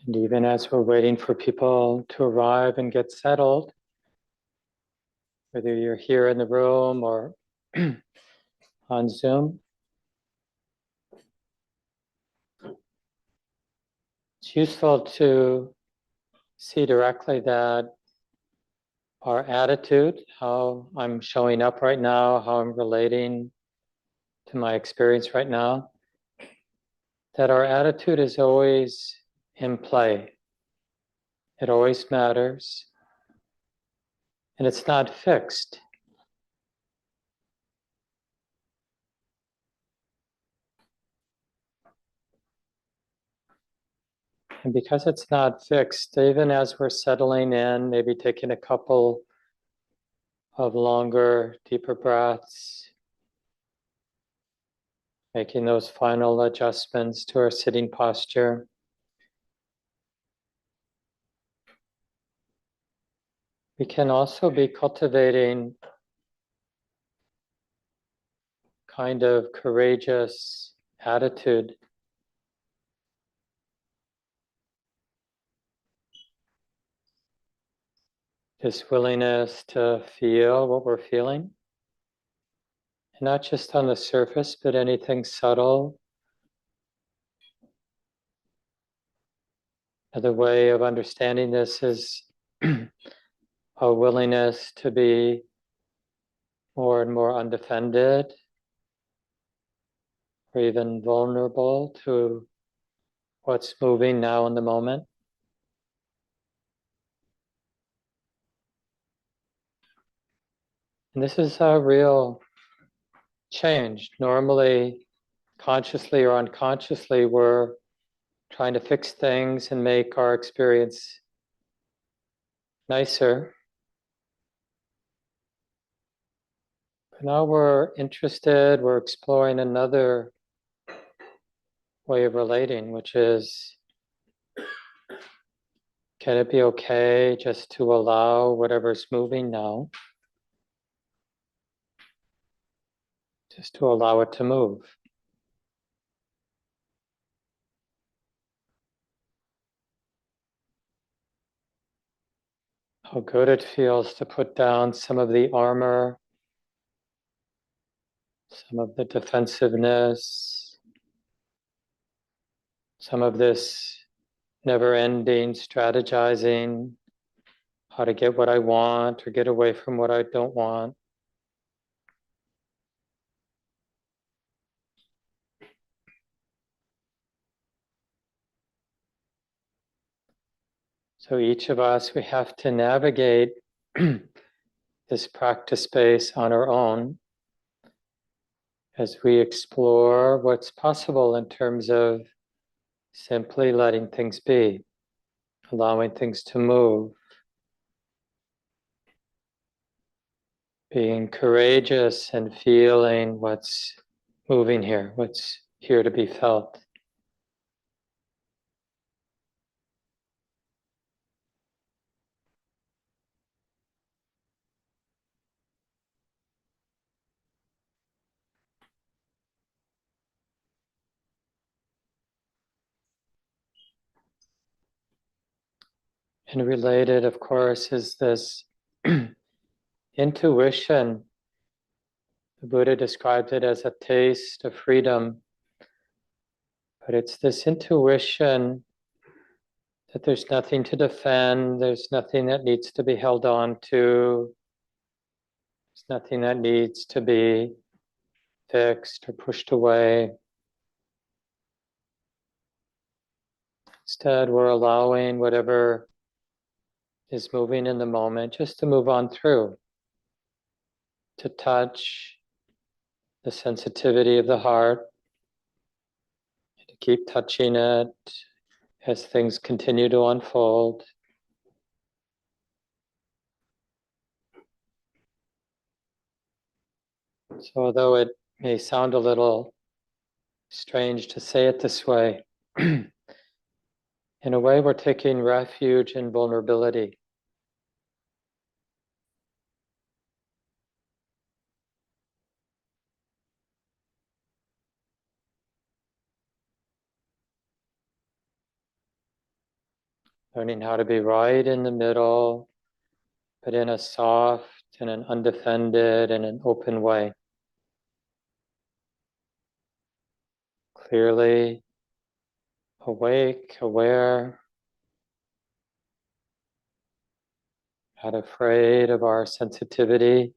And even as we're waiting for people to arrive and get settled, whether you're here in the room or on Zoom, it's useful to see directly that our attitude, how I'm showing up right now, how I'm relating to my experience right now, that our attitude is always in play. It always matters. And it's not fixed. And because it's not fixed, even as we're settling in, maybe taking a couple of longer, deeper breaths, making those final adjustments to our sitting posture, we can also be cultivating kind of courageous attitude. This willingness to feel what we're feeling. And not just on the surface, but anything subtle. Another way of understanding this is a willingness to be more and more undefended, or even vulnerable to what's moving now in the moment. And this is a real change. Normally, consciously or unconsciously, we're trying to fix things and make our experience nicer. But now we're interested, we're exploring another way of relating, which is, can it be okay just to allow whatever's moving now, just to allow it to move? How good it feels to put down some of the armor, some of the defensiveness, some of this never-ending strategizing, how to get what I want or get away from what I don't want. So each of us, we have to navigate this practice space on our own as we explore what's possible in terms of simply letting things be, allowing things to move, being courageous and feeling what's moving here, what's here to be felt. And related, of course, is this intuition. The Buddha described it as a taste of freedom. But it's this intuition that there's nothing to defend, there's nothing that needs to be held on to, there's nothing that needs to be fixed or pushed away. Instead, we're allowing whatever is moving in the moment just to move on through, to touch the sensitivity of the heart, to keep touching it as things continue to unfold. So although it may sound a little strange to say it this way, in a way we're taking refuge in vulnerability. Learning how to be right in the middle, but in a soft and an undefended and an open way. Clearly awake, aware, not afraid of our sensitivity,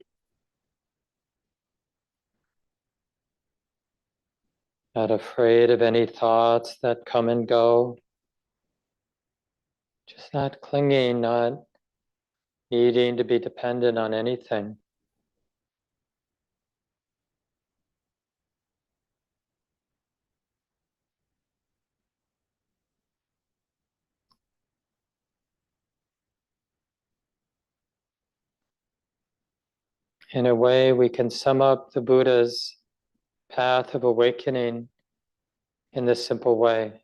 not afraid of any thoughts that come and go, just not clinging, not needing to be dependent on anything. In a way, we can sum up the Buddha's path of awakening in this simple way.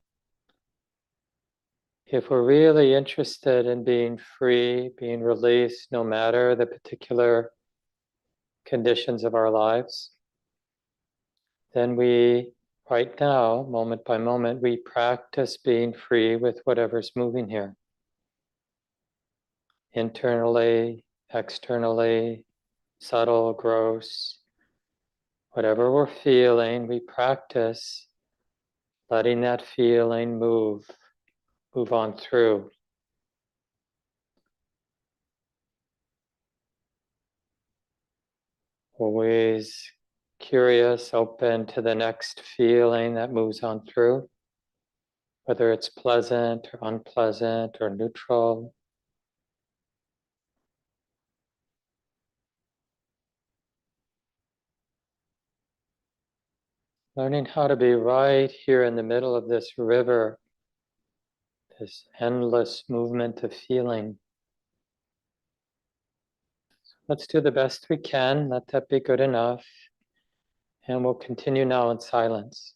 If we're really interested in being free, being released, no matter the particular conditions of our lives, then we, right now, moment by moment, we practice being free with whatever's moving here. Internally, externally, subtle, gross, whatever we're feeling, we practice letting that feeling move on through. Always curious, open to the next feeling that moves on through, whether it's pleasant or unpleasant or neutral. Learning how to be right here in the middle of this river, this endless movement of feeling. Let's do the best we can. Let that be good enough. And we'll continue now in silence.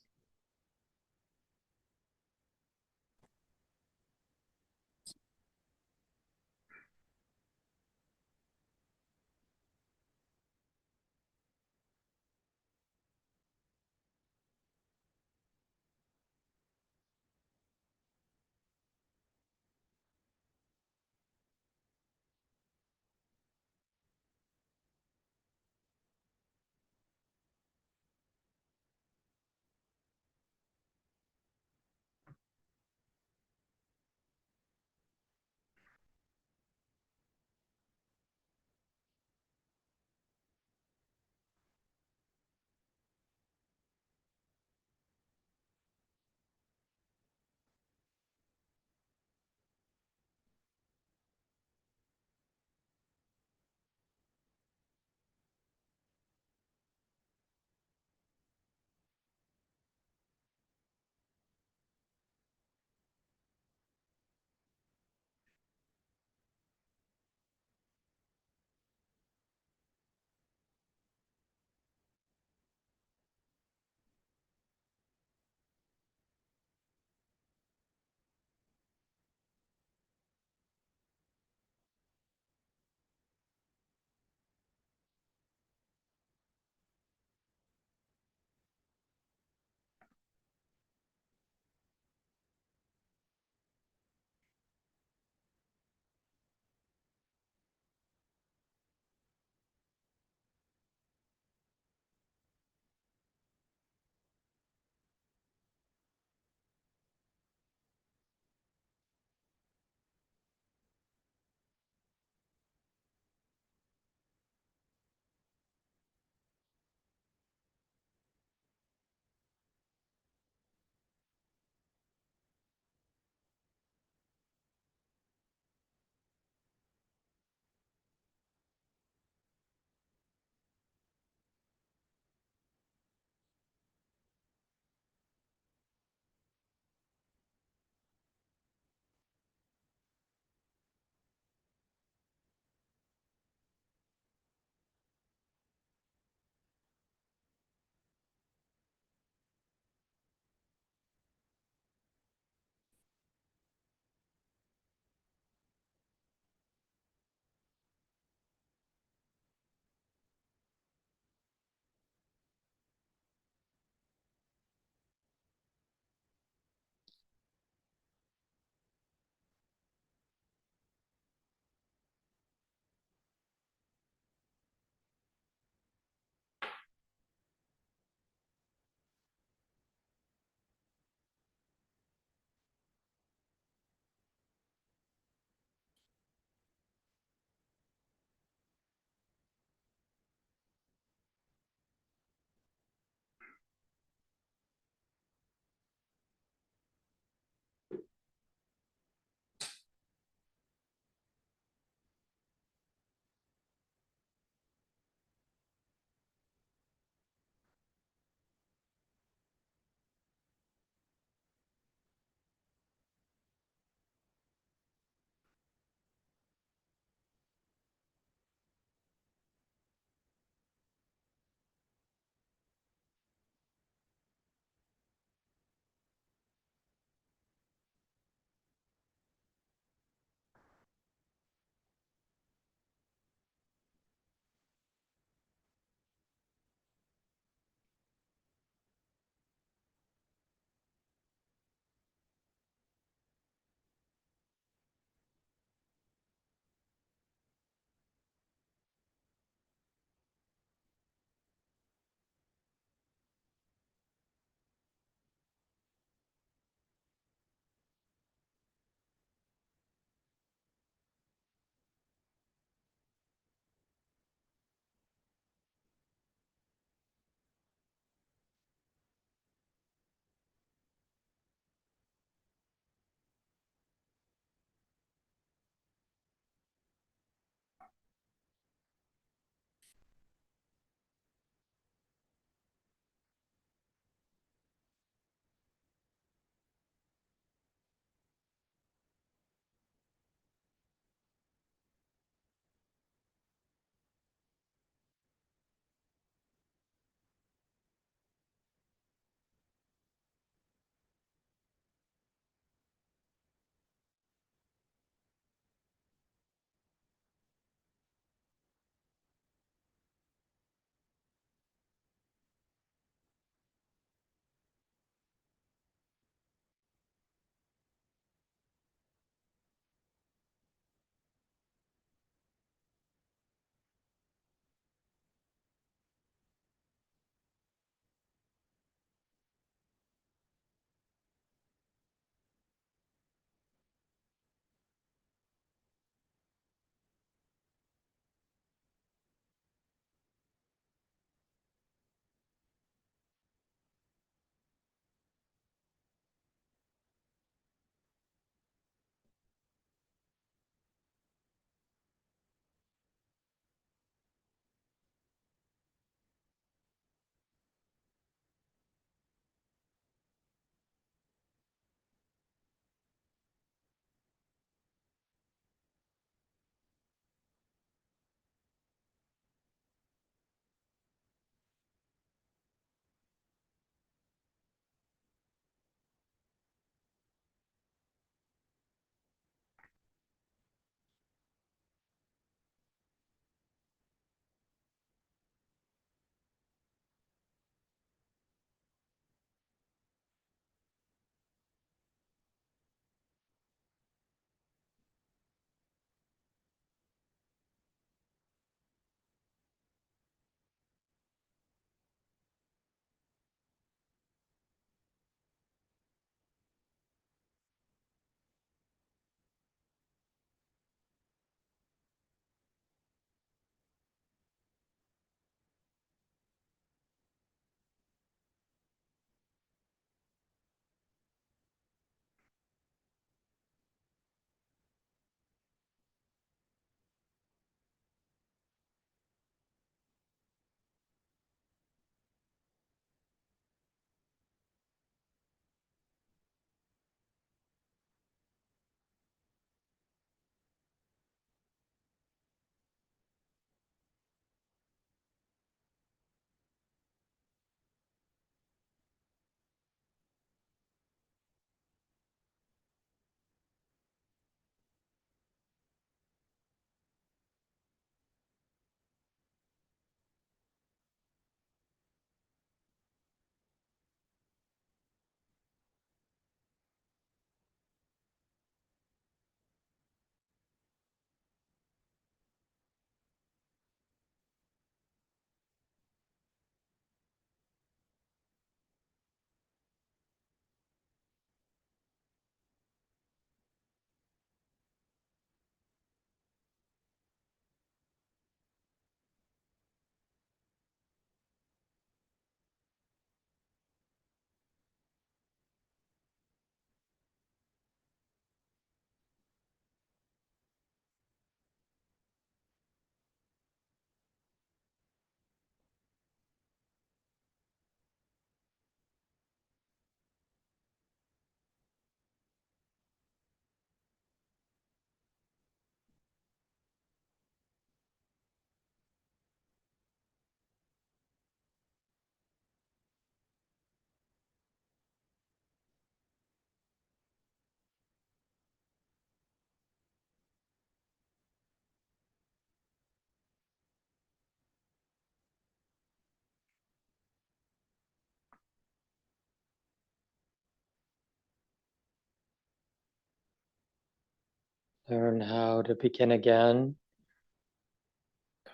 Learn how to begin again,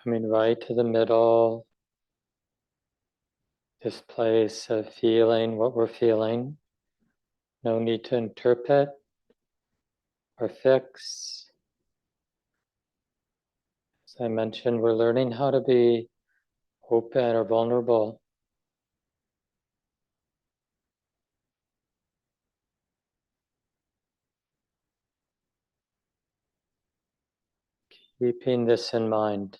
coming right to the middle, this place of feeling what we're feeling. No need to interpret or fix. As I mentioned, we're learning how to be open or vulnerable. Keeping this in mind.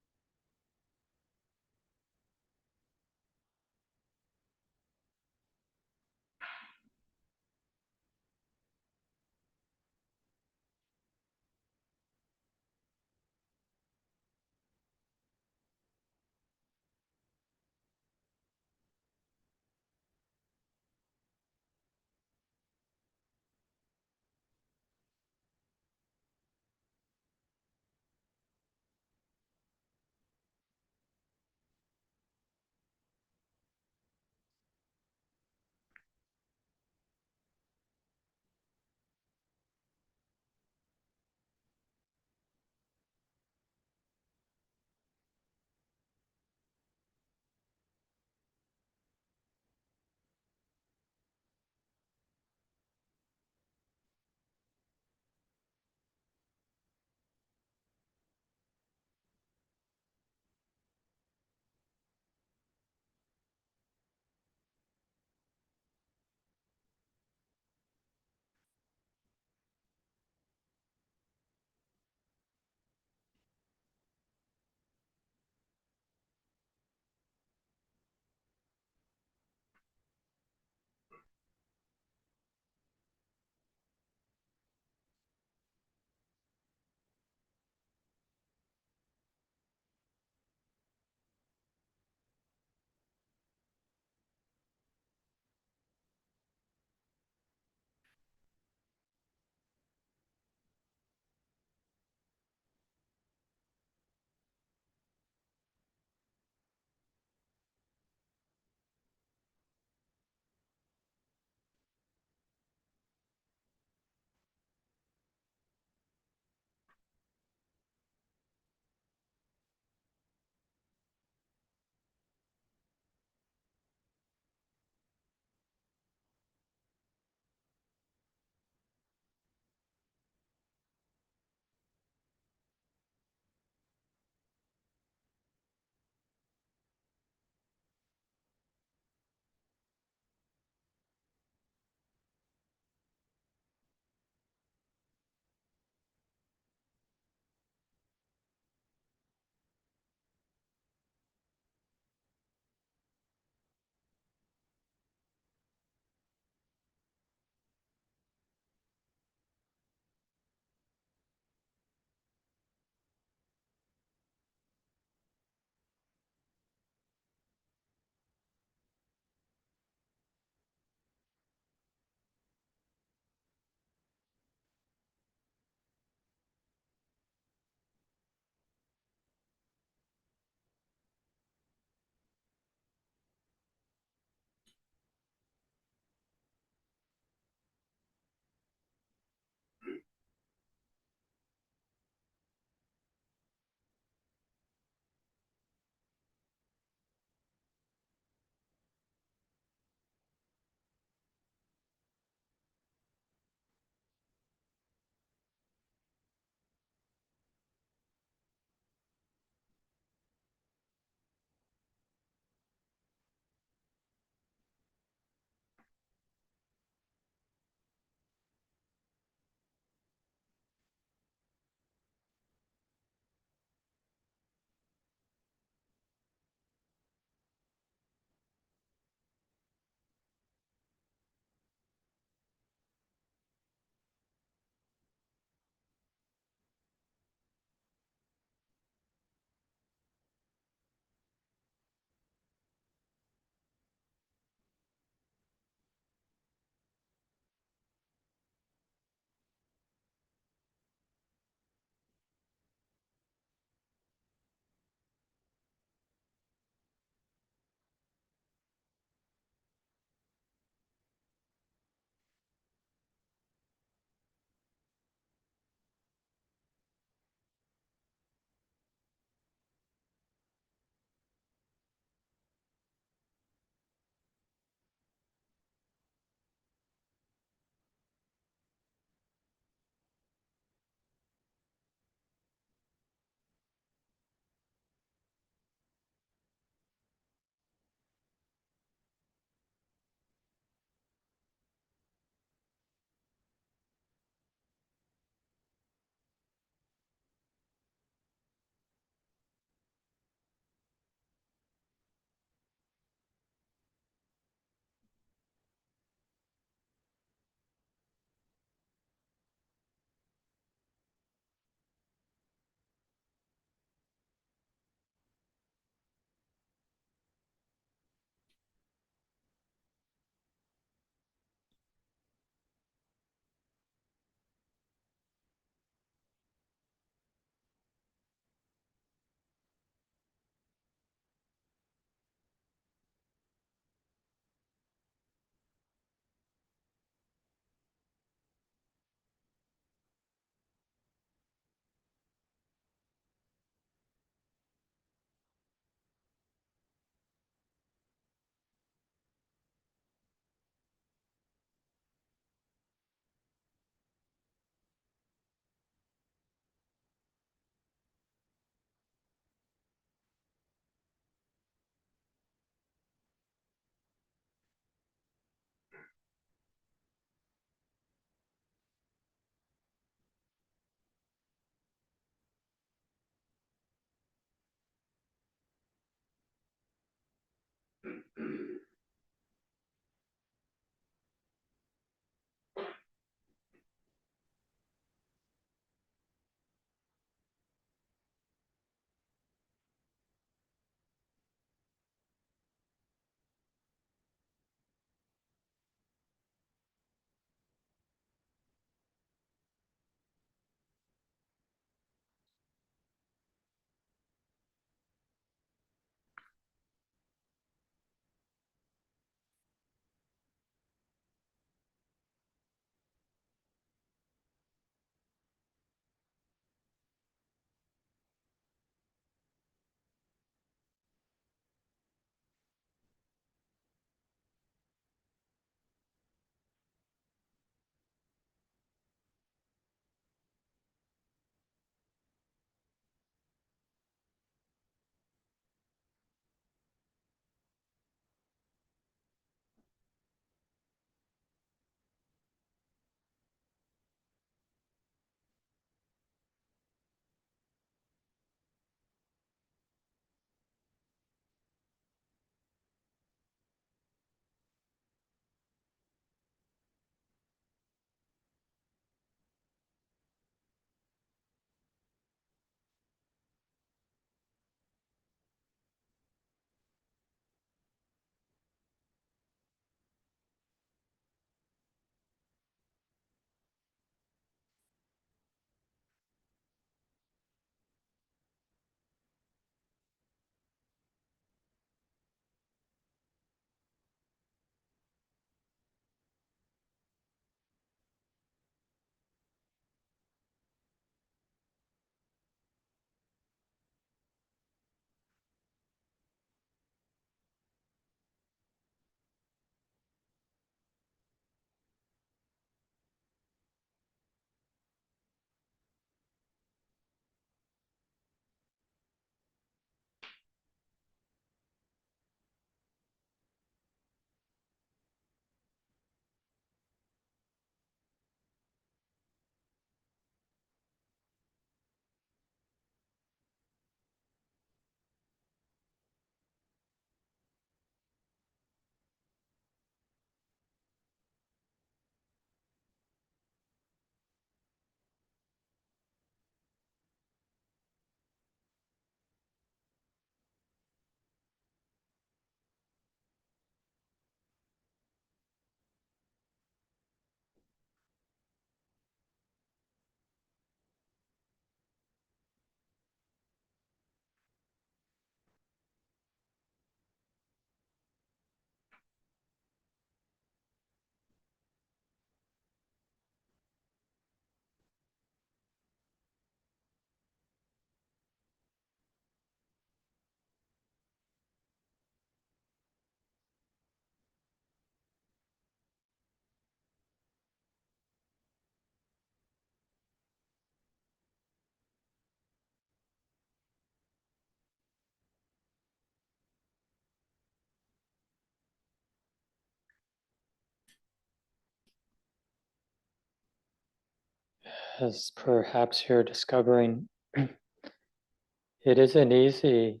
as perhaps you're discovering, it isn't easy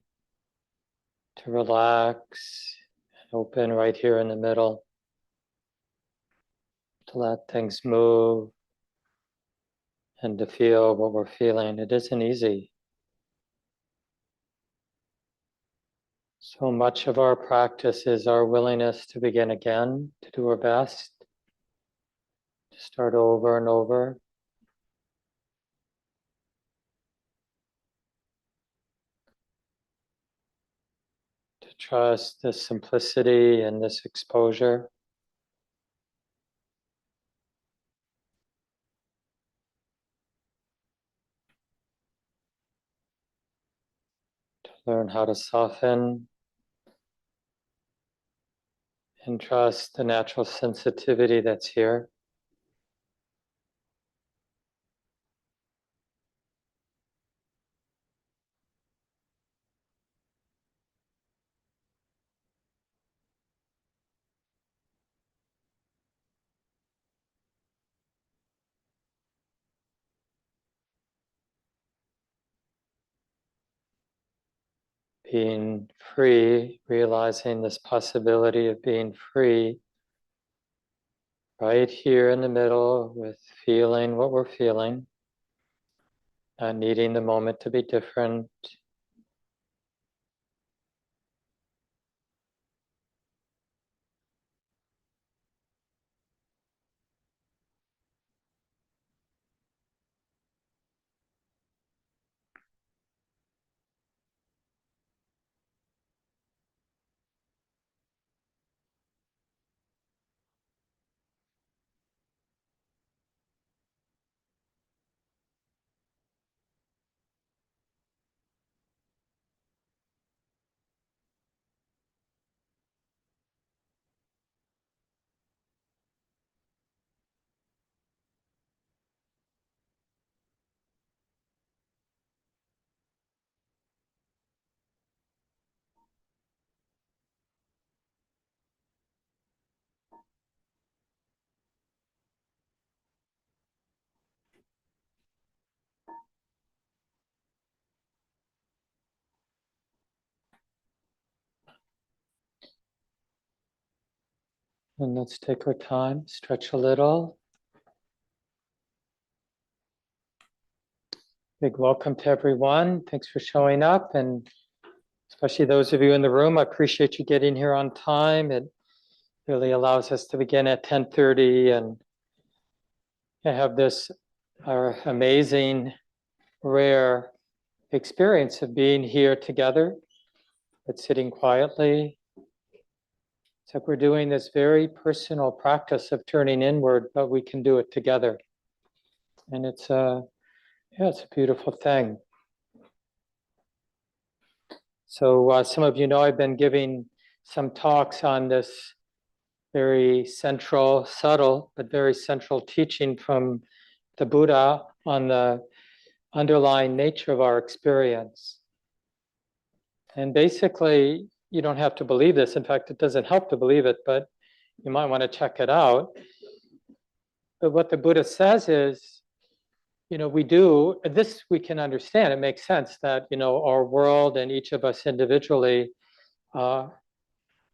to relax and open right here in the middle, to let things move and to feel what we're feeling. It isn't easy. So much of our practice is our willingness to begin again, to do our best, to start over and over. To trust this simplicity and this exposure. To learn how to soften and trust the natural sensitivity that's here. Being free, realizing this possibility of being free right here in the middle with feeling what we're feeling, not needing the moment to be different. And let's take our time, stretch a little. Big welcome to everyone. Thanks for showing up, and especially those of you in the room. I appreciate you getting here on time. It really allows us to begin at 10:30 and have this our amazing, rare experience of being here together, but sitting quietly. It's like we're doing this very personal practice of turning inward, but we can do it together. And it's a beautiful thing. So some of you know I've been giving some talks on this very central, subtle, but very central teaching from the Buddha on the underlying nature of our experience. And basically, you don't have to believe this. In fact, it doesn't help to believe it, but you might want to check it out. But what the Buddha says is, we do, this we can understand. It makes sense that, our world and each of us individually, we're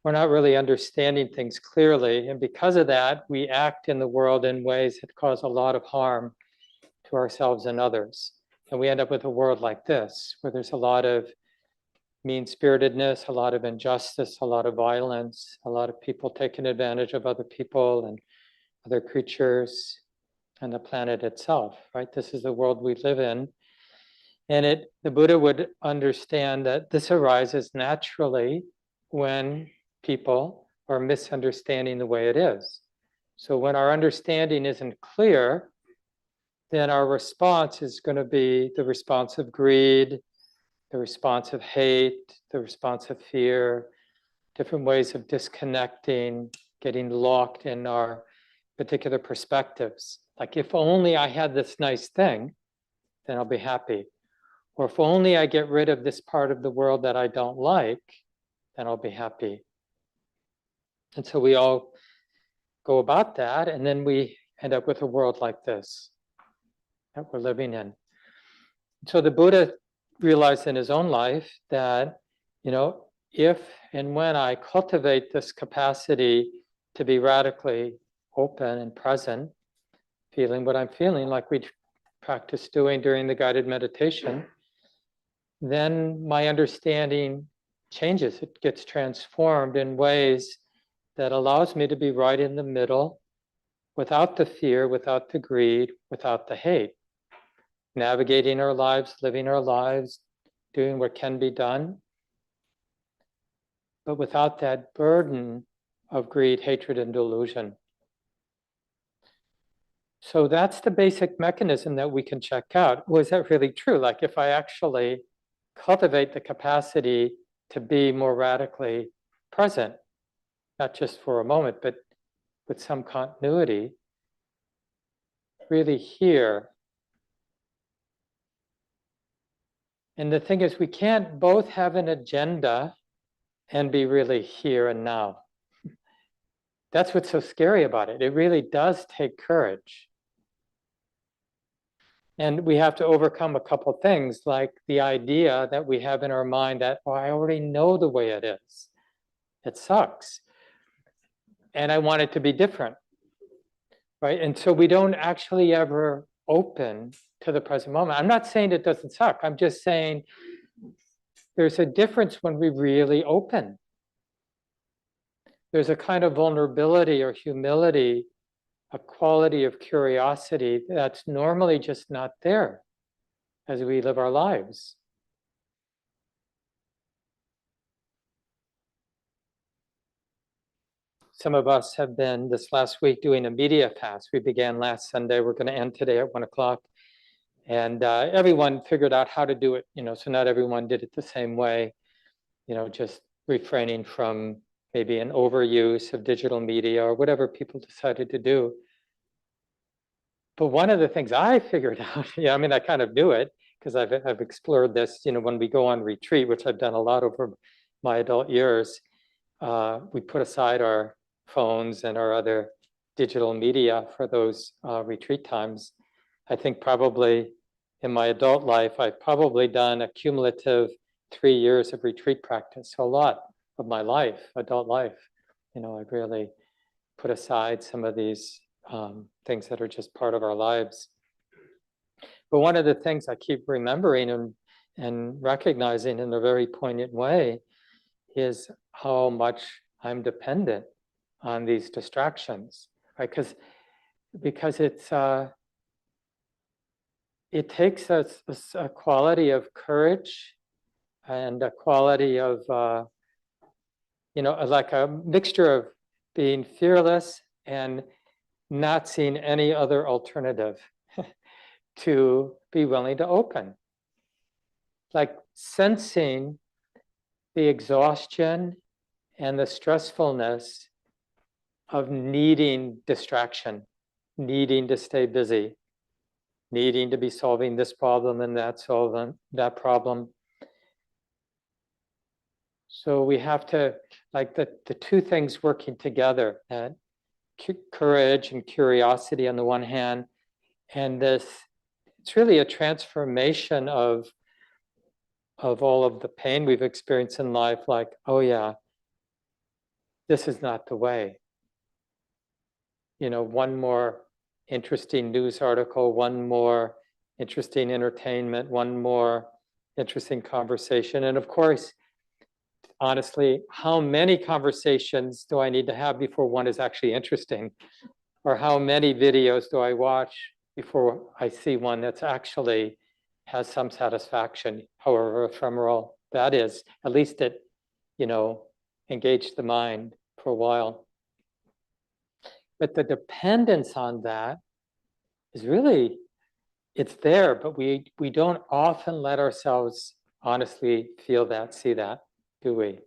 not really understanding things clearly. And because of that, we act in the world in ways that cause a lot of harm to ourselves and others. And we end up with a world like this, where there's a lot of mean-spiritedness, a lot of injustice, a lot of violence, a lot of people taking advantage of other people and other creatures and the planet itself, right? This is the world we live in. And the Buddha would understand that this arises naturally when people are misunderstanding the way it is. So when our understanding isn't clear, then our response is going to be the response of greed, the response of hate, the response of fear, different ways of disconnecting, getting locked in our particular perspectives. Like, if only I had this nice thing, then I'll be happy. Or if only I get rid of this part of the world that I don't like, then I'll be happy. And so we all go about that, and then we end up with a world like this. that we're living in. So the Buddha realized in his own life that, if and when I cultivate this capacity to be radically open and present, feeling what I'm feeling, like we practice doing during the guided meditation, then my understanding changes. It gets transformed in ways that allows me to be right in the middle, without the fear, without the greed, without the hate, navigating our lives, living our lives, doing what can be done, but without that burden of greed, hatred, and delusion. So that's the basic mechanism that we can check out. Was that really true? Like if I actually cultivate the capacity to be more radically present, not just for a moment, but with some continuity, really here. And the thing is, we can't both have an agenda and be really here and now. That's what's so scary about it. It really does take courage. And we have to overcome a couple things, like the idea that we have in our mind that, oh, I already know the way it is. It sucks. And I want it to be different, right? And so we don't actually ever open to the present moment. I'm not saying it doesn't suck. I'm just saying there's a difference when we really open. There's a kind of vulnerability or humility, a quality of curiosity that's normally just not there as we live our lives. Some of us have been this last week doing a media fast. We began last Sunday. We're going to end today at 1 o'clock. And everyone figured out how to do it, so not everyone did it the same way, just refraining from maybe an overuse of digital media or whatever people decided to do. But one of the things I figured out, I kind of knew it because I've explored this, when we go on retreat, which I've done a lot over my adult years, we put aside our phones and our other digital media for those retreat times. I think probably in my adult life, I've probably done a cumulative 3 years of retreat practice. So a lot of my life, adult life, I've really put aside some of these things that are just part of our lives. But one of the things I keep remembering and recognizing in a very poignant way is how much I'm dependent on these distractions, right? Because it takes a quality of courage and a quality of, like a mixture of being fearless and not seeing any other alternative to be willing to open. Like sensing the exhaustion and the stressfulness of needing distraction, needing to stay busy, needing to be solving this problem and solving that problem. So we have to, like the two things working together, that courage and curiosity on the one hand, and this, it's really a transformation of all of the pain we've experienced in life, like, oh yeah, this is not the way. One more interesting news article, one more interesting entertainment, one more interesting conversation. And of course, honestly, how many conversations do I need to have before one is actually interesting? Or how many videos do I watch before I see one that's actually has some satisfaction, however ephemeral that is? At least it, engaged the mind for a while. But the dependence on that is really, it's there, but we don't often let ourselves honestly feel that, see that, do we?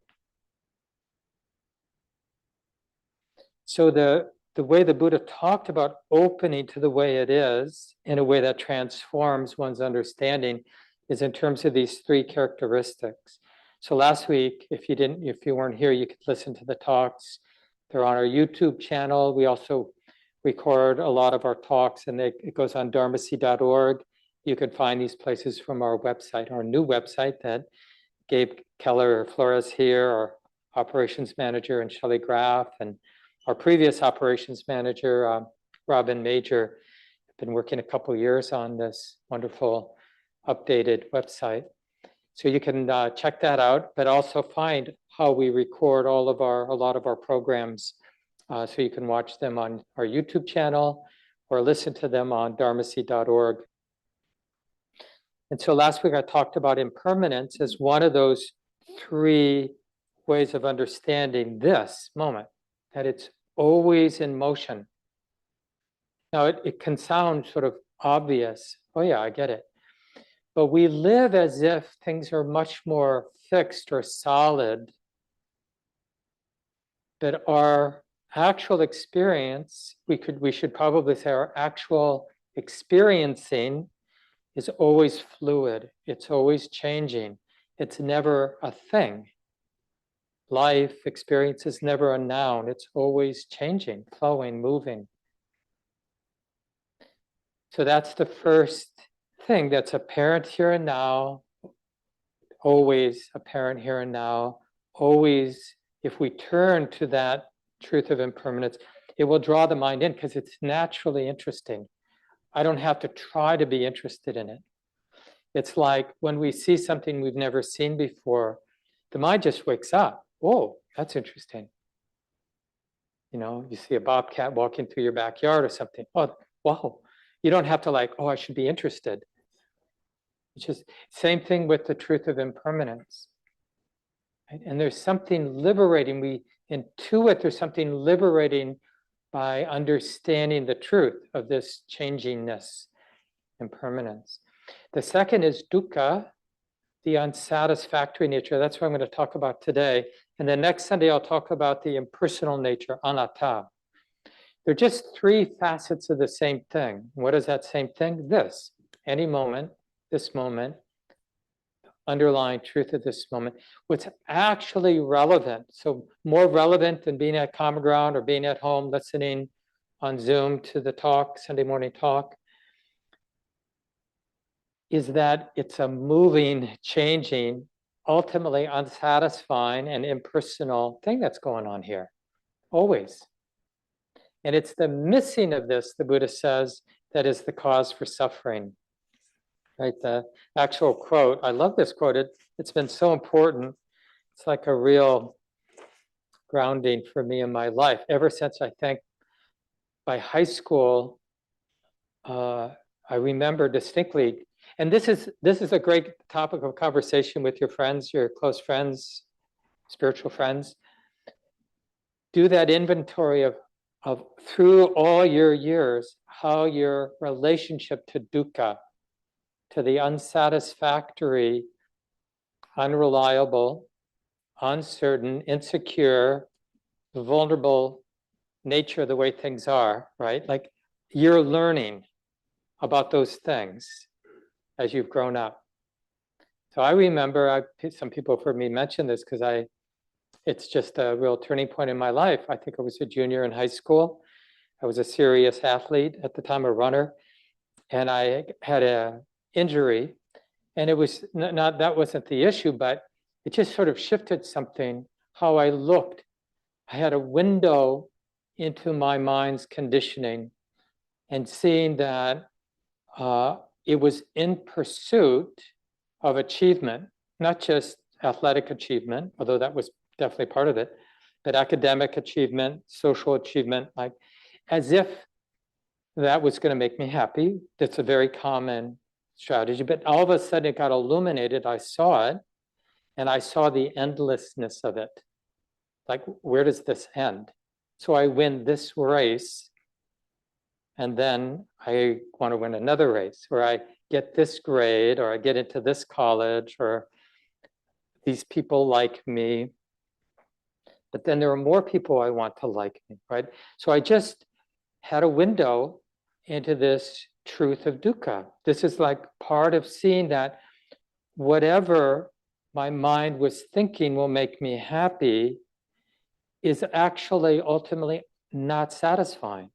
So the way the Buddha talked about opening to the way it is in a way that transforms one's understanding is in terms of these 3 characteristics. So last week, if you weren't here, you could listen to the talks. They're on our YouTube channel. We also record a lot of our talks, and it goes on dharmacy.org. You can find these places from our website, our new website that Gabe Keller Flores here, our operations manager, and Shelley Graff, and our previous operations manager, Robin Major, have been working a couple years on this wonderful updated website. So you can check that out, but also find how we record a lot of our programs. So you can watch them on our YouTube channel or listen to them on dharmacy.org. And so last week I talked about impermanence as one of those three ways of understanding this moment, that it's always in motion. Now it can sound sort of obvious. Oh yeah, I get it. But we live as if things are much more fixed or solid, that our actual experience, we should probably say our actual experiencing is always fluid. It's always changing. It's never a thing. Life experience is never a noun. It's always changing, flowing, moving. So that's the first thing that's apparent here and now, always apparent here and now, always, if we turn to that truth of impermanence, it will draw the mind in because it's naturally interesting. I don't have to try to be interested in it. It's like when we see something we've never seen before, the mind just wakes up. Oh, that's interesting. You know, you see a bobcat walking through your backyard or something. Oh, wow. You don't have to like, oh, I should be interested. It's just same thing with the truth of impermanence. Right? And there's something liberating. We intuit there's something liberating by understanding the truth of this changingness, impermanence. The second is dukkha, the unsatisfactory nature. That's what I'm going to talk about today. And then next Sunday, I'll talk about the impersonal nature, anatta. They're just three facets of the same thing. What is that same thing? This, any moment, this moment, underlying truth of this moment, what's actually relevant. So more relevant than being at Common Ground or being at home listening on Zoom to the talk, Sunday morning talk, is that it's a moving, changing, ultimately unsatisfying and impersonal thing that's going on here, always. And it's the missing of this, the Buddha says, that is the cause for suffering. Right, the actual quote, I love this quote, it's been so important. It's like a real grounding for me in my life. Ever since I think by high school, I remember distinctly, and this is a great topic of conversation with your friends, your close friends, spiritual friends. Do that inventory of through all your years, how your relationship to dukkha, to the unsatisfactory, unreliable, uncertain, insecure, vulnerable nature of the way things are, right? Like you're learning about those things as you've grown up. So I remember, some people have heard me mention this because it's just a real turning point in my life. I think I was a junior in high school. I was a serious athlete at the time, a runner, and I had a injury, and it was not that wasn't the issue, but it just sort of shifted something, how I looked. I had a window into my mind's conditioning and seeing that it was in pursuit of achievement, not just athletic achievement, although that was definitely part of it, but academic achievement, social achievement, like as if that was going to make me happy. That's a very common strategy, but all of a sudden it got illuminated. I saw it, and I saw the endlessness of it. Like, where does this end? So I win this race, and then I want to win another race, or I get this grade, or I get into this college, or these people like me. But then there are more people I want to like me, right? So I just had a window into this truth of dukkha. This is like part of seeing that whatever my mind was thinking will make me happy is actually ultimately not satisfying.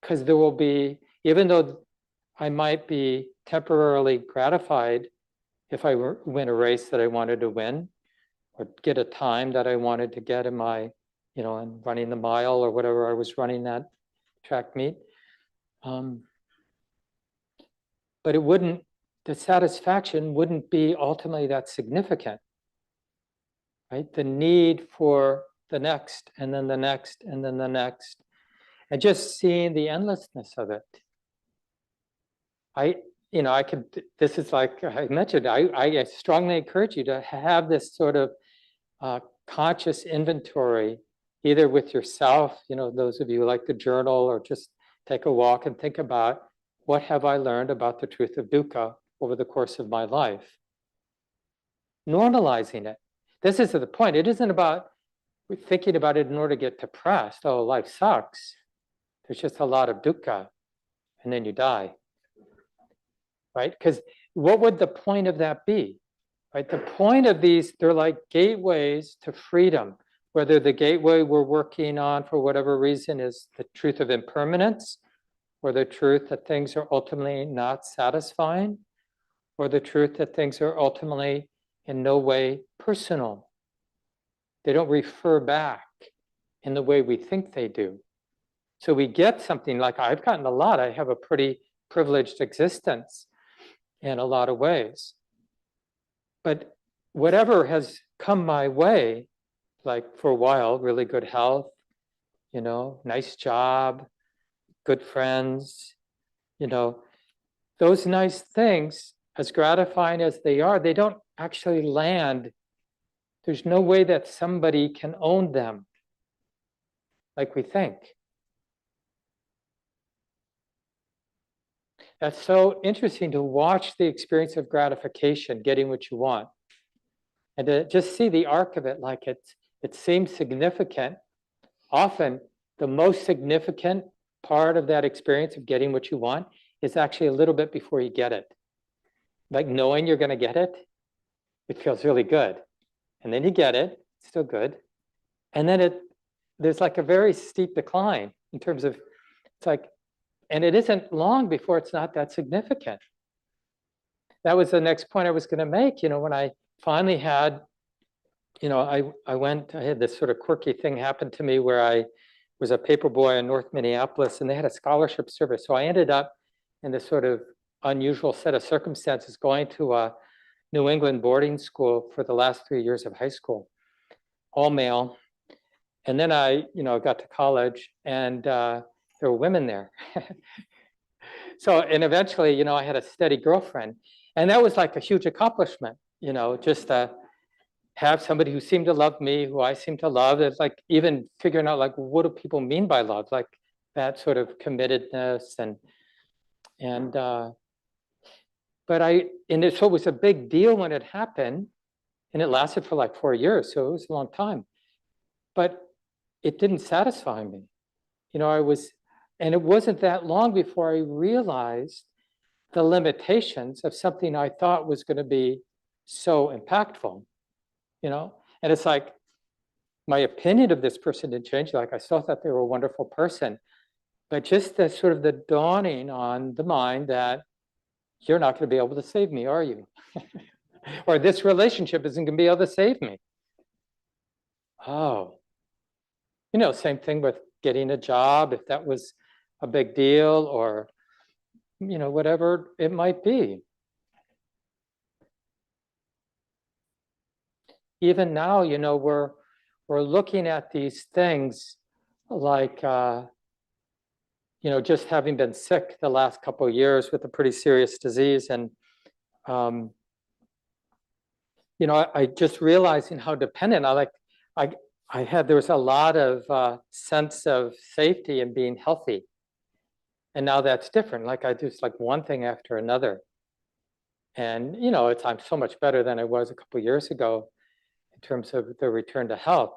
because there will be, even though I might be temporarily gratified if I win a race that I wanted to win, or get a time that I wanted to get in my, in running the mile or whatever I was running that track meet. But it wouldn't, the satisfaction wouldn't be ultimately that significant, right? The need for the next, and then the next, and then the next, and just seeing the endlessness of it. I could, this is like I mentioned, I strongly encourage you to have this sort of conscious inventory, either with yourself, those of you who like to journal, or just take a walk and think about, what have I learned about the truth of dukkha over the course of my life? Normalizing it. This is the point. It isn't about thinking about it in order to get depressed. Oh, life sucks. There's just a lot of dukkha, and then you die. Right? Because what would the point of that be? Right? The point of these, they're like gateways to freedom. Whether the gateway we're working on for whatever reason is the truth of impermanence, or the truth that things are ultimately not satisfying, or the truth that things are ultimately in no way personal. They don't refer back in the way we think they do. So we get something like, I've gotten a lot. I have a pretty privileged existence in a lot of ways. But whatever has come my way, like for a while, really good health, nice job, good friends, those nice things, as gratifying as they are, they don't actually land. There's no way that somebody can own them like we think. That's so interesting to watch the experience of gratification, getting what you want, and to just see the arc of it. Like it seems significant. Often the most significant part of that experience of getting what you want is actually a little bit before you get it. Like knowing you're going to get it, it feels really good. And then you get it, it's still good. And then there's like a very steep decline in terms of, it's like, and it isn't long before it's not that significant. That was the next point I was going to make. When I finally had, I had this sort of quirky thing happen to me where I was a paper boy in North Minneapolis, and they had a scholarship service. So I ended up in this sort of unusual set of circumstances going to a New England boarding school for the last 3 years of high school, all male. And then I, got to college, and there were women there. So, and eventually, I had a steady girlfriend, and that was like a huge accomplishment, just to have somebody who seemed to love me, who I seemed to love. It's like even figuring out, like, what do people mean by love? Like that sort of committedness and so it was a big deal when it happened, and it lasted for like 4 years. So it was a long time, but it didn't satisfy me. And it wasn't that long before I realized the limitations of something I thought was going to be so impactful, and it's like, my opinion of this person didn't change. Like I still thought they were a wonderful person, but just the sort of the dawning on the mind that you're not going to be able to save me, are you? Or this relationship isn't going to be able to save me. Oh, same thing with getting a job, if that was a big deal, or, whatever it might be. Even now, we're looking at these things like, just having been sick the last couple of years with a pretty serious disease, and I just realizing how dependent there was a lot of sense of safety in being healthy, and now that's different. Like I just like one thing after another, and I'm so much better than I was a couple of years ago in terms of the return to health,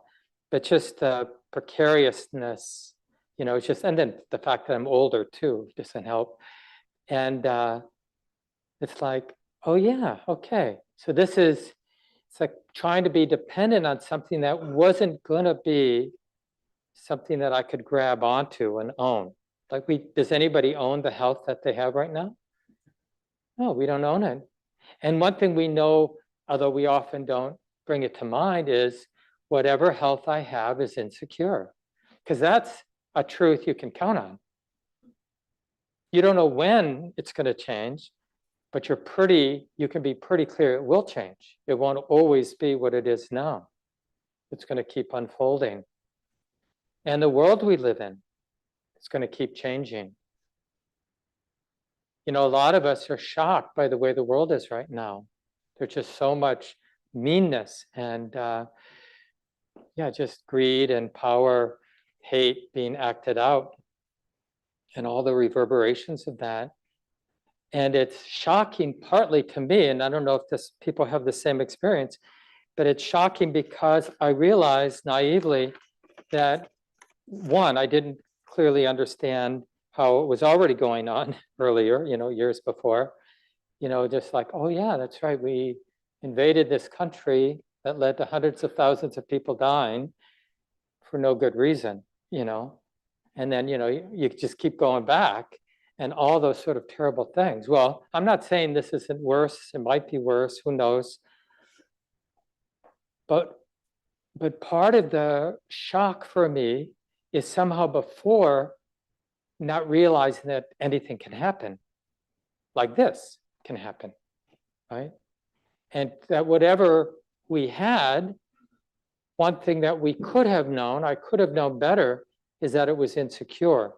but just the precariousness, it's just, and then the fact that I'm older too doesn't help. And it's like, oh yeah, okay. So it's like trying to be dependent on something that wasn't going to be something that I could grab onto and own. Like does anybody own the health that they have right now? No, we don't own it. And one thing we know, although we often don't bring it to mind, is whatever health I have is insecure, because that's a truth you can count on. You don't know when it's going to change, but you can be pretty clear it will change. It won't always be what it is now. It's going to keep unfolding. And the world we live in, it's going to keep changing. You know, a lot of us are shocked by the way the world is right now. There's just so much meanness and just greed and power, hate being acted out, and all the reverberations of that. And it's shocking partly to me, and I don't know if people have the same experience, but it's shocking because I realized naively that, one, I didn't clearly understand how it was already going on earlier, years before, just like, oh yeah, that's right. We invaded this country that led to hundreds of thousands of people dying for no good reason, and then, you just keep going back and all those sort of terrible things. Well, I'm not saying this isn't worse. It might be worse, who knows? But part of the shock for me is somehow before not realizing that anything can happen, like this can happen, right? And that whatever we had, one thing that we could have known, I could have known better, is that it was insecure.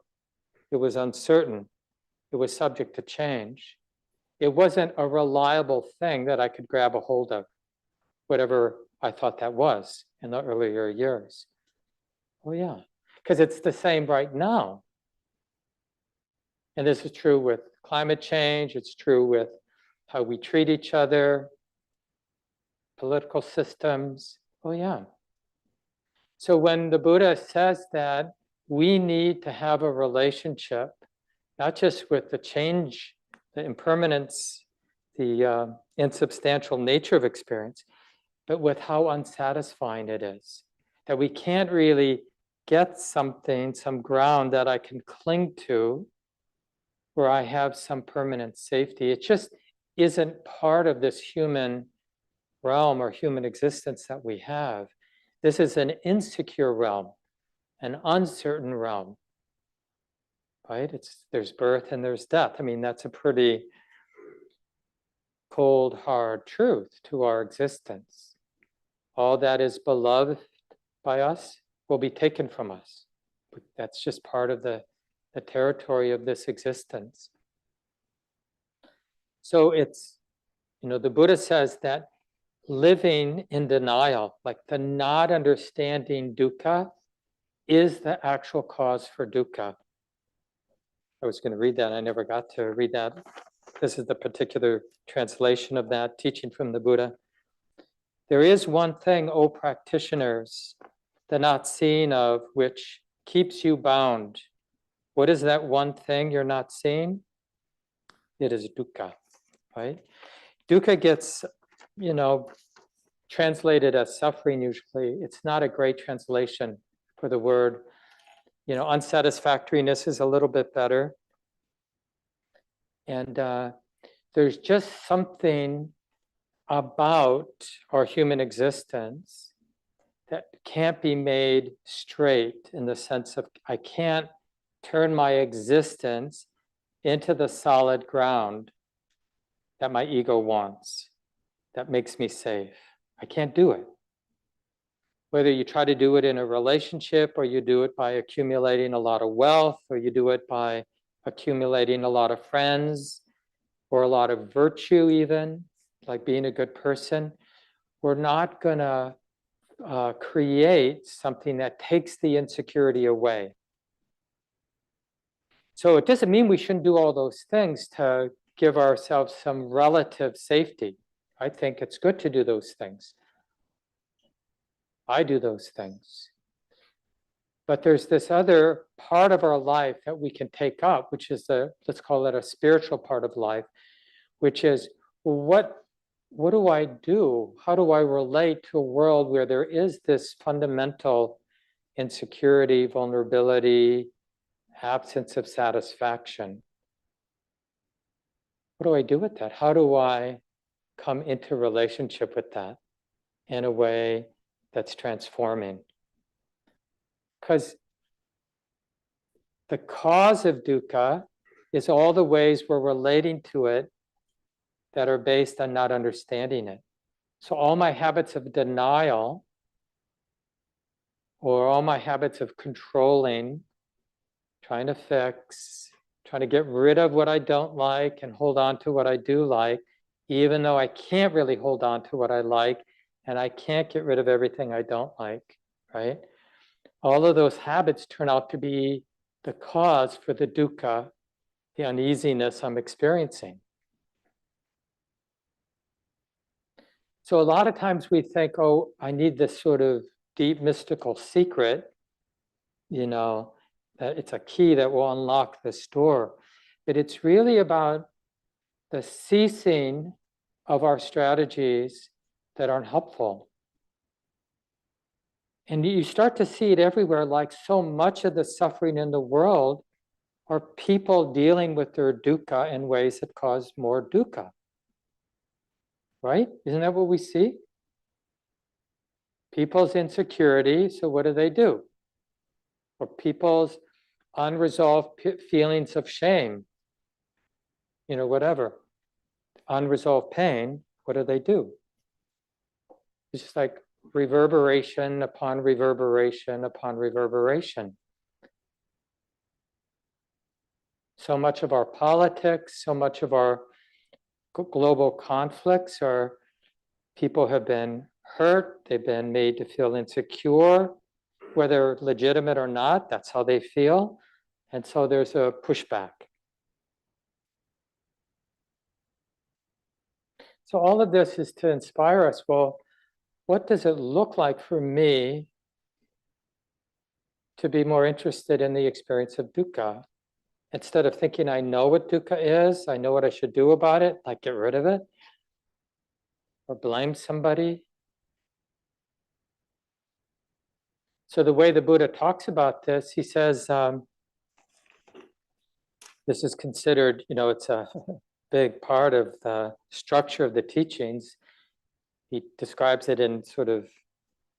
It was uncertain. It was subject to change. It wasn't a reliable thing that I could grab a hold of, whatever I thought that was in the earlier years. Oh yeah, because it's the same right now. And this is true with climate change. It's true with how we treat each other, political systems. Oh yeah. So when the Buddha says that we need to have a relationship, not just with the change, the impermanence, the insubstantial nature of experience, but with how unsatisfying it is, that we can't really get something, some ground that I can cling to where I have some permanent safety. It just isn't part of this human realm or human existence that we have. This is an insecure realm, an uncertain realm, right? There's birth and there's death. I mean, that's a pretty cold, hard truth to our existence. All that is beloved by us will be taken from us. That's just part of the territory of this existence. So it's, the Buddha says that living in denial, like the not understanding dukkha, is the actual cause for dukkha. I was going to read that. I never got to read that. This is the particular translation of that teaching from the Buddha. There is one thing, O practitioners, the not seeing of which keeps you bound. What is that one thing you're not seeing? It is dukkha, right? Dukkha gets, translated as suffering usually. It's not a great translation for the word. Unsatisfactoriness is a little bit better. And there's just something about our human existence that can't be made straight, in the sense of I can't turn my existence into the solid ground that my ego wants, that makes me safe. I can't do it. Whether you try to do it in a relationship, or you do it by accumulating a lot of wealth, or you do it by accumulating a lot of friends, or a lot of virtue even, like being a good person, we're not going to create something that takes the insecurity away. So it doesn't mean we shouldn't do all those things to give ourselves some relative safety. I think it's good to do those things. I do those things. But there's this other part of our life that we can take up, which is let's call it a spiritual part of life, which is, what do I do? How do I relate to a world where there is this fundamental insecurity, vulnerability, absence of satisfaction. What do I do with that? How do I come into relationship with that in a way that's transforming? Because the cause of dukkha is all the ways we're relating to it that are based on not understanding it. So all my habits of denial or all my habits of controlling, trying to fix, trying to get rid of what I don't like and hold on to what I do like, even though I can't really hold on to what I like and I can't get rid of everything I don't like, right? All of those habits turn out to be the cause for the dukkha, the uneasiness I'm experiencing. So a lot of times we think, oh, I need this sort of deep mystical secret, that it's a key that will unlock this door. But it's really about the ceasing of our strategies that aren't helpful. And you start to see it everywhere, like so much of the suffering in the world are people dealing with their dukkha in ways that cause more dukkha. Right? Isn't that what we see? People's insecurity, so what do? Or people's unresolved feelings of shame, whatever. Unresolved pain, what do? It's just like reverberation upon reverberation upon reverberation. So much of our politics, so much of our global conflicts are people have been hurt, they've been made to feel insecure, whether legitimate or not, that's how they feel. And so there's a pushback. So all of this is to inspire us. Well, what does it look like for me to be more interested in the experience of dukkha? Instead of thinking I know what dukkha is, I know what I should do about it, like get rid of it, or blame somebody. So the way the Buddha talks about this, he says, this is considered, it's a big part of the structure of the teachings. He describes it in sort of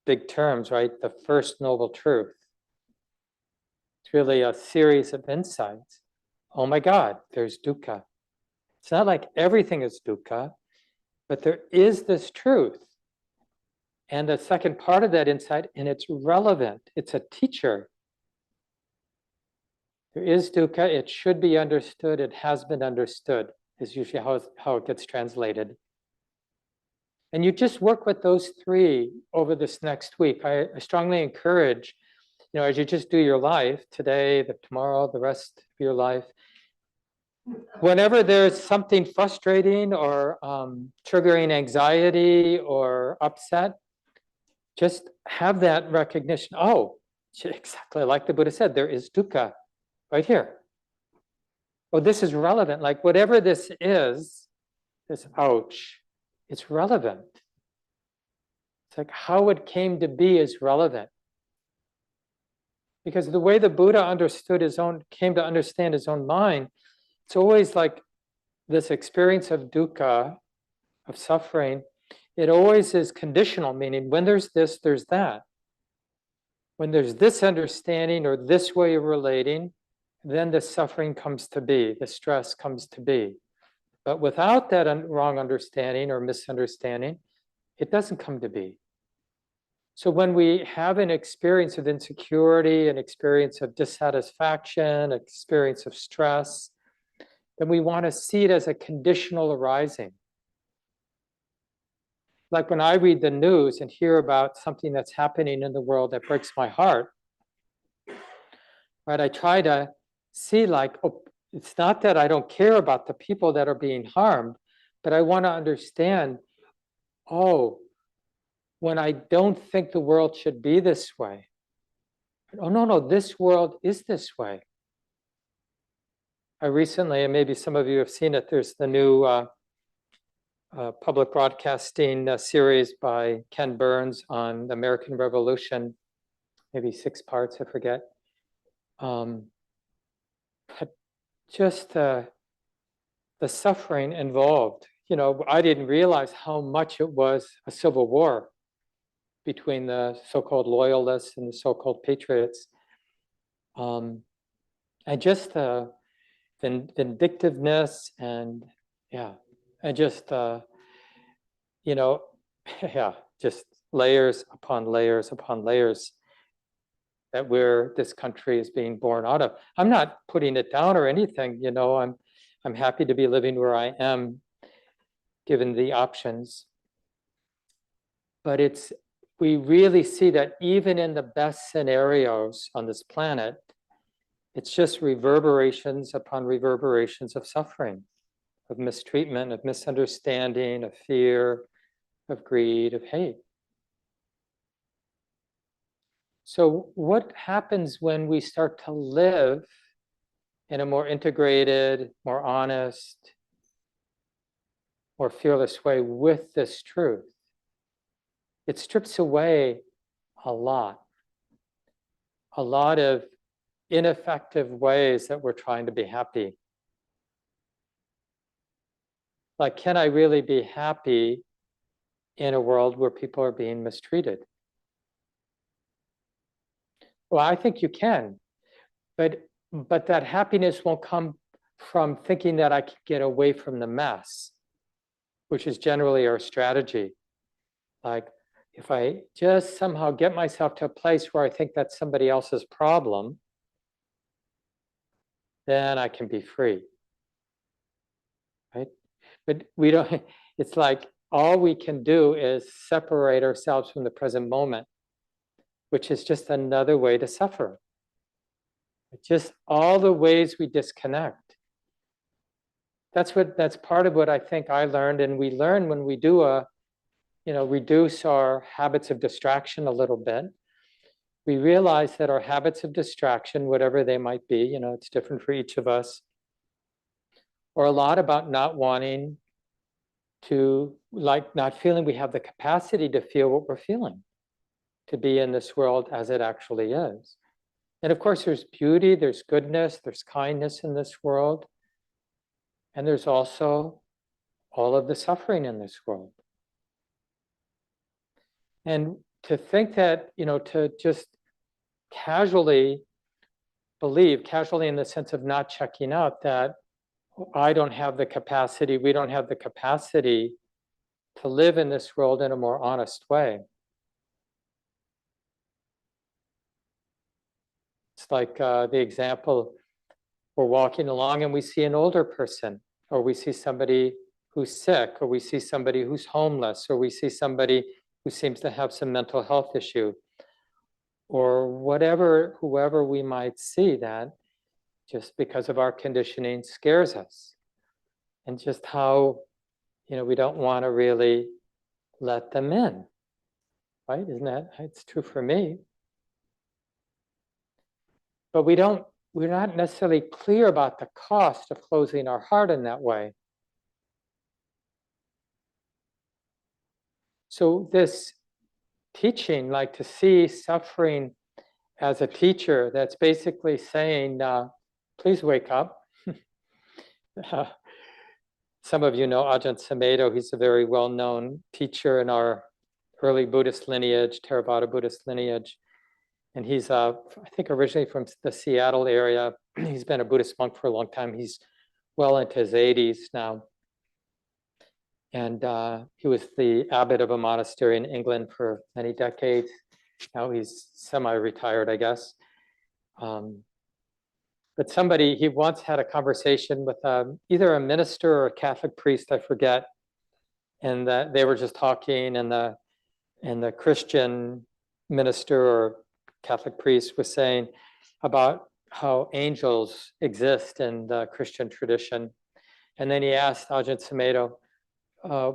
big terms, right? The first noble truth. It's really a series of insights. Oh my God, there's dukkha. It's not like everything is dukkha, but there is this truth. And the second part of that insight, and it's relevant, it's a teacher. There is dukkha, it should be understood, it has been understood, is usually how it gets translated. And you just work with those three over this next week. I strongly encourage, as you just do your life, today, tomorrow, the rest of your life, whenever there's something frustrating or triggering anxiety or upset, just have that recognition. Oh, exactly like the Buddha said, there is dukkha right here. Oh, this is relevant. Like whatever this is, this ouch, it's relevant. It's like how it came to be is relevant. Because the way the Buddha came to understand his own mind, it's always like this experience of dukkha, of suffering, it always is conditional, meaning when there's this, there's that. When there's this understanding or this way of relating, then the suffering comes to be, the stress comes to be. But without that wrong understanding or misunderstanding, it doesn't come to be. So when we have an experience of insecurity, an experience of dissatisfaction, an experience of stress, then we want to see it as a conditional arising. Like when I read the news and hear about something that's happening in the world that breaks my heart, right? I try to see like, oh, it's not that I don't care about the people that are being harmed, but I want to understand, oh, when I don't think the world should be this way. Oh, no, this world is this way. I recently, and maybe some of you have seen it, there's the new public broadcasting series by Ken Burns on the American Revolution, maybe 6 parts, I forget. but just the suffering involved. I didn't realize how much it was a civil war between the so-called loyalists and the so-called patriots. And just the vindictiveness and just just layers upon layers upon layers that this country is being born out of. I'm not putting it down or anything, I'm happy to be living where I am, given the options. But we really see that even in the best scenarios on this planet, it's just reverberations upon reverberations of suffering, of mistreatment, of misunderstanding, of fear, of greed, of hate. So what happens when we start to live in a more integrated, more honest, more fearless way with this truth? It strips away a lot of ineffective ways that we're trying to be happy. Like, can I really be happy in a world where people are being mistreated? Well, I think you can, but that happiness won't come from thinking that I can get away from the mess, which is generally our strategy. Like, if I just somehow get myself to a place where I think that's somebody else's problem, then I can be free, right? But we don't, it's like all we can do is separate ourselves from the present moment, which is just another way to suffer. Just all the ways we disconnect. That's part of what I think I learned, and we learn when we do reduce our habits of distraction a little bit. We realize that our habits of distraction, whatever they might be, it's different for each of us, are a lot about not wanting to, not feeling we have the capacity to feel what we're feeling, to be in this world as it actually is. And of course, there's beauty, there's goodness, there's kindness in this world. And there's also all of the suffering in this world. And to think that, to just casually believe, casually in the sense of not checking out, that I don't have the capacity, we don't have the capacity to live in this world in a more honest way. It's like the example, we're walking along and we see an older person, or we see somebody who's sick, or we see somebody who's homeless, or we see somebody who seems to have some mental health issue, or whoever we might see, that just because of our conditioning scares us. And just how, we don't want to really let them in, right? It's true for me. But we're not necessarily clear about the cost of closing our heart in that way. So this teaching, like to see suffering as a teacher, that's basically saying, please wake up. Some of you know Ajahn Sumedho. He's a very well-known teacher in our early Buddhist lineage, Theravada Buddhist lineage. And he's, I think, originally from the Seattle area. He's been a Buddhist monk for a long time. He's well into his 80s now. And he was the abbot of a monastery in England for many decades. Now he's semi-retired, I guess. But he once had a conversation with either a minister or a Catholic priest, I forget. And that they were just talking, and the Christian minister or Catholic priest was saying about how angels exist in the Christian tradition. And then he asked Ajahn Sumedho,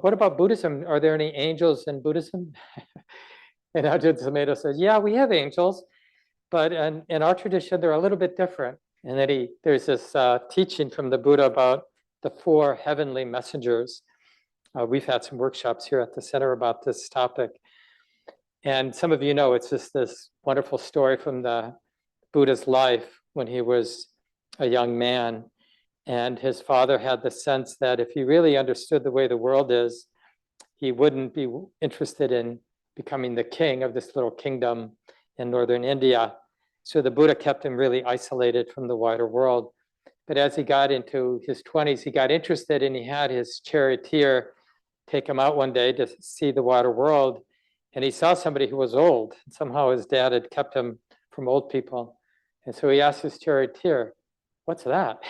what about Buddhism? Are there any angels in Buddhism? And Ajahn Sumedho says, yeah, we have angels, but in our tradition, they're a little bit different. And then there's this teaching from the Buddha about the 4 heavenly messengers. We've had some workshops here at the center about this topic. And some of you know, it's just this wonderful story from the Buddha's life when he was a young man. And his father had the sense that if he really understood the way the world is, he wouldn't be interested in becoming the king of this little kingdom in northern India. So the Buddha kept him really isolated from the wider world. But as he got into his 20s, he got interested, and he had his charioteer take him out one day to see the wider world. And he saw somebody who was old. Somehow his dad had kept him from old people. And so he asked his charioteer, "What's that?"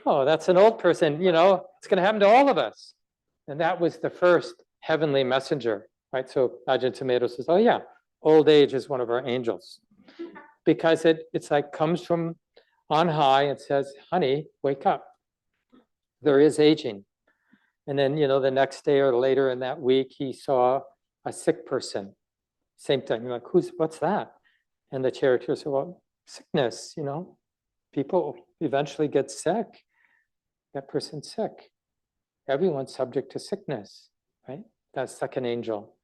"Oh, that's an old person, it's going to happen to all of us." And that was the first heavenly messenger, right? So Ajahn Tomato says, "Oh yeah, old age is one of our angels." Because it's like comes from on high and says, "Honey, wake up. There is aging." And then, the next day or later in that week, he saw a sick person. Same thing. You're like, what's that? And the charioteer said, "Well, sickness, people eventually get sick. That person's sick. Everyone's subject to sickness, right?" That's second angel.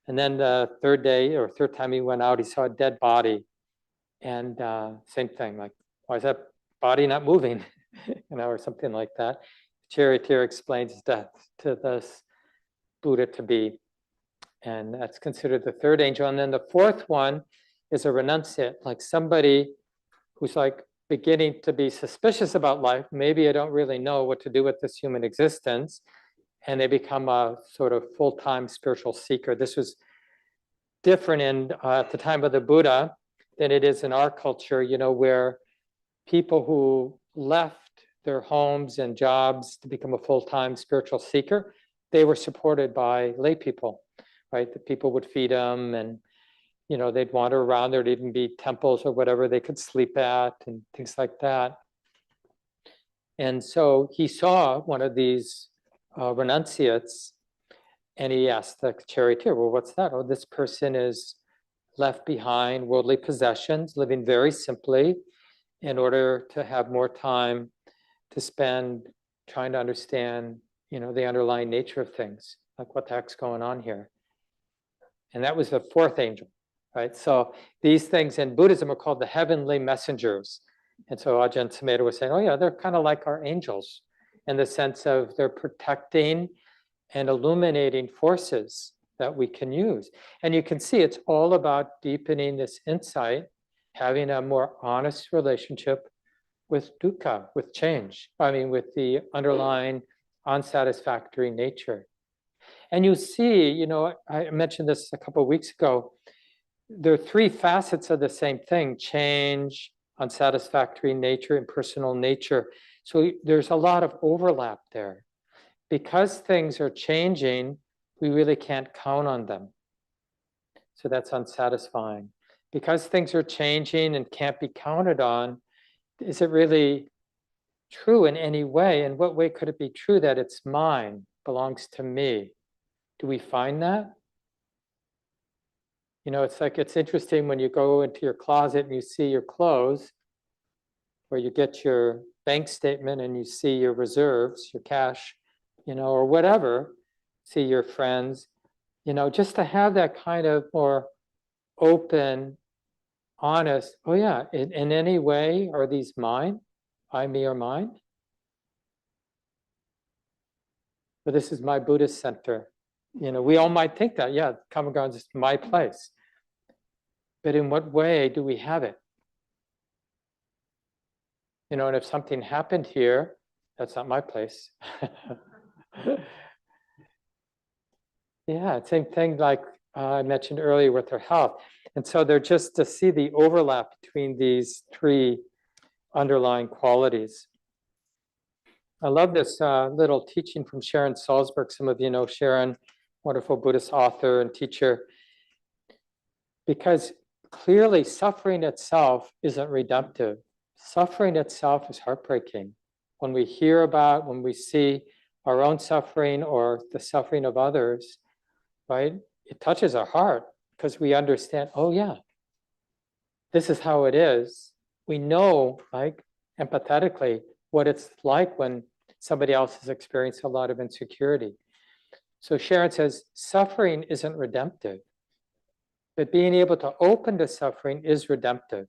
And then the third day or third time he went out, he saw a dead body. And same thing, like, why is that body not moving? Or something like that. Charioteer explains death to this Buddha to be. And that's considered the third angel. And then the fourth one is a renunciate, like somebody who's like beginning to be suspicious about life. Maybe I don't really know what to do with this human existence. And they become a sort of full-time spiritual seeker. This was different at the time of the Buddha than it is in our culture, where people who left their homes and jobs to become a full-time spiritual seeker, they were supported by lay people, right? The people would feed them, and they'd wander around. There'd even be temples or whatever they could sleep at and things like that. And so he saw one of these renunciates, and he asked the charioteer, "Well, what's that?" "Oh, this person is left behind worldly possessions, living very simply in order to have more time to spend trying to understand, the underlying nature of things, like what the heck's going on here." And that was the fourth angel, right? So these things in Buddhism are called the heavenly messengers. And so Ajahn Sumedho was saying, oh yeah, they're kind of like our angels in the sense of they're protecting and illuminating forces that we can use. And you can see it's all about deepening this insight, having a more honest relationship with dukkha, with change. With the underlying unsatisfactory nature. And you see, I mentioned this a couple of weeks ago, there are three facets of the same thing: change, unsatisfactory nature, and impersonal nature. So there's a lot of overlap there. Because things are changing, we really can't count on them. So that's unsatisfying. Because things are changing and can't be counted on, is it really true in any way? In what way could it be true that it's mine, belongs to me? Do we find that? It's interesting when you go into your closet and you see your clothes, or you get your bank statement and you see your reserves, your cash, or whatever, see your friends, just to have that kind of more open, honest, oh yeah, in any way, are these mine? I, me, or mine? But this is my Buddhist center. We all might think that, yeah, common ground is my place. But in what way do we have it? And if something happened here, that's not my place. Yeah, same thing like I mentioned earlier with her health. And so they're just to see the overlap between these three underlying qualities. I love this little teaching from Sharon Salzberg. Some of you know Sharon, wonderful Buddhist author and teacher. Because clearly suffering itself isn't redemptive. Suffering itself is heartbreaking. When we hear about, when we see our own suffering or the suffering of others, right? It touches our heart because we understand, oh yeah, this is how it is. We know, like, empathetically what it's like when somebody else has experienced a lot of insecurity. So Sharon says, suffering isn't redemptive, but being able to open to suffering is redemptive.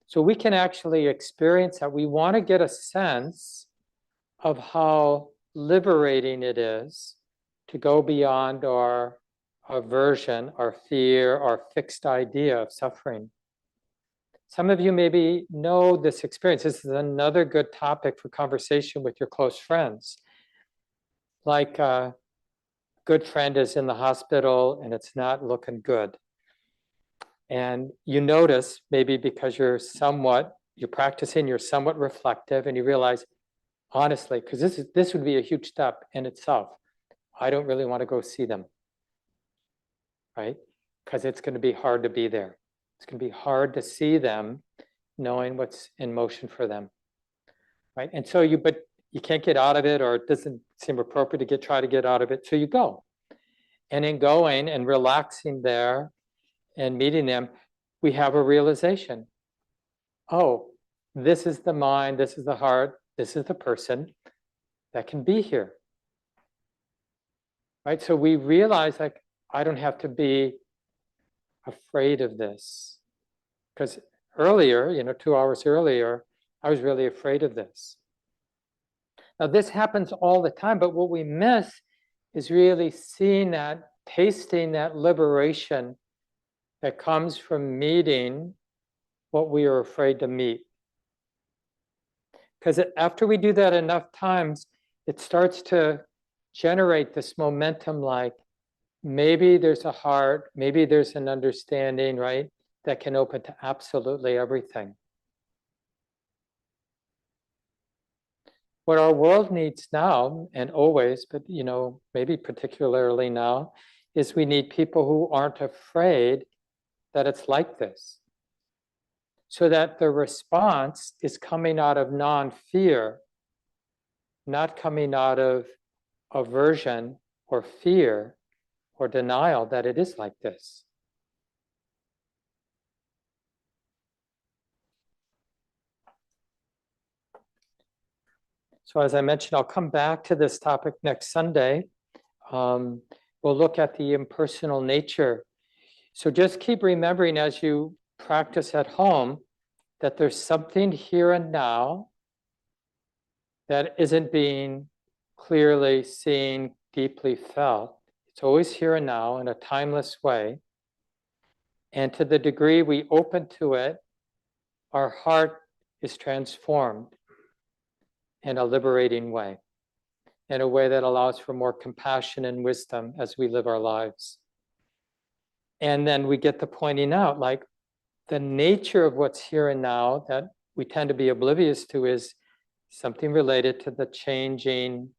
So we can actually experience that. We want to get a sense of how liberating it is to go beyond our aversion, our fear, our fixed idea of suffering. Some of you maybe know this experience. This is another good topic for conversation with your close friends. Like a good friend is in the hospital and it's not looking good. And you notice, maybe because you're practicing, you're somewhat reflective, and you realize, honestly, because this would be a huge step in itself, I don't really want to go see them, right? Because it's going to be hard to be there. It's going to be hard to see them, knowing what's in motion for them, right? And so but you can't get out of it, or it doesn't seem appropriate to try to get out of it, so you go. And in going and relaxing there and meeting them, we have a realization. Oh, this is the mind, this is the heart, this is the person that can be here. Right? So we realize, like, I don't have to be afraid of this. Because earlier, 2 hours earlier, I was really afraid of this. Now, this happens all the time, but what we miss is really seeing that, tasting that liberation that comes from meeting what we are afraid to meet. Because after we do that enough times, it starts to generate this momentum, like maybe there's a heart, maybe there's an understanding, right, that can open to absolutely everything. What our world needs now, and always, but maybe particularly now, is we need people who aren't afraid that it's like this. So that the response is coming out of non-fear, not coming out of aversion or fear or denial that it is like this. So as I mentioned, I'll come back to this topic next Sunday. We'll look at the impersonal nature. So just keep remembering as you practice at home that there's something here and now that isn't being clearly seen, deeply felt. It's always here and now in a timeless way. And to the degree we open to it, our heart is transformed in a liberating way, in a way that allows for more compassion and wisdom as we live our lives. And then we get to pointing out, like, the nature of what's here and now that we tend to be oblivious to is something related to the changing,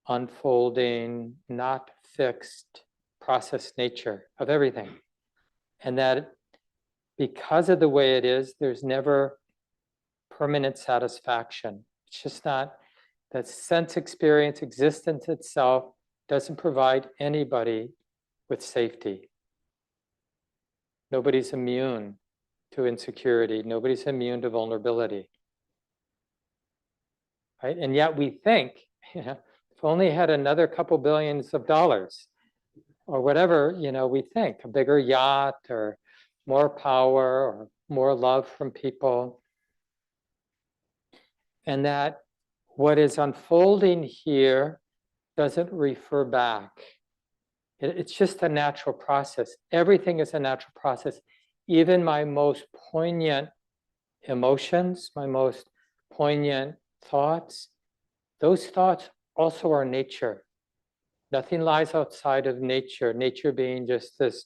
unfolding, not fixed process nature of everything. And that because of the way it is, there's never permanent satisfaction. It's just not, that sense experience, existence itself doesn't provide anybody with safety. Nobody's immune to insecurity. Nobody's immune to vulnerability. Right? And yet we think, if only had another couple billions of dollars or whatever, we think, a bigger yacht or more power or more love from people. And that what is unfolding here doesn't refer back. It's just a natural process. Everything is a natural process. Even my most poignant emotions, my most poignant thoughts, those thoughts also are nature. Nothing lies outside of nature, nature being just this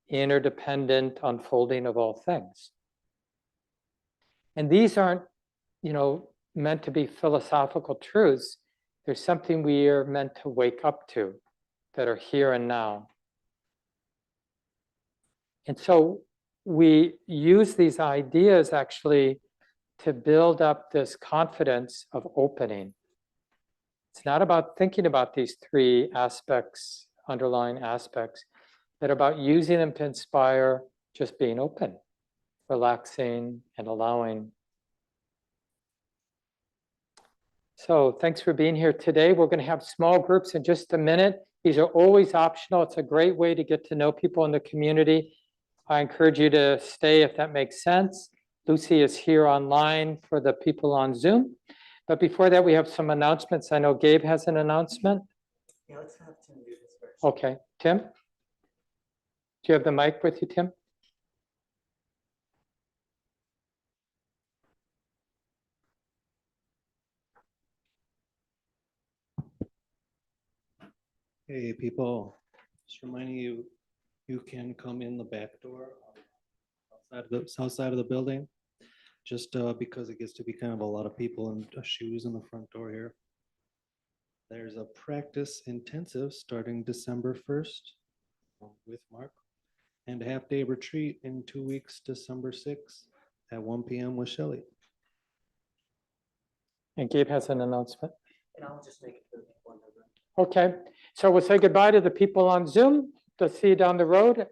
interdependent unfolding of all things. And these aren't, meant to be philosophical truths. There's something we are meant to wake up to that are here and now. And so we use these ideas actually to build up this confidence of opening. It's not about thinking about these three aspects, underlying aspects, but about using them to inspire just being open, relaxing, and allowing. So thanks for being here today. We're going to have small groups in just a minute. These are always optional. It's a great way to get to know people in the community. I encourage you to stay if that makes sense. Lucy is here online for the people on Zoom. But before that, we have some announcements. I know Gabe has an announcement. Yeah, let's have Tim do this first. Okay, Tim? Do you have the mic with you, Tim? Hey, people, just reminding you, you can come in the back door outside of the south side of the building, just because it gets to be kind of a lot of people and shoes in the front door here. There's a practice intensive starting December 1st with Mark, and a half-day retreat in 2 weeks, December 6th at 1 p.m. with Shelley. And Gabe has an announcement. And I'll just make it for the one. Okay, so we'll say goodbye to the people on Zoom. To see you down the road.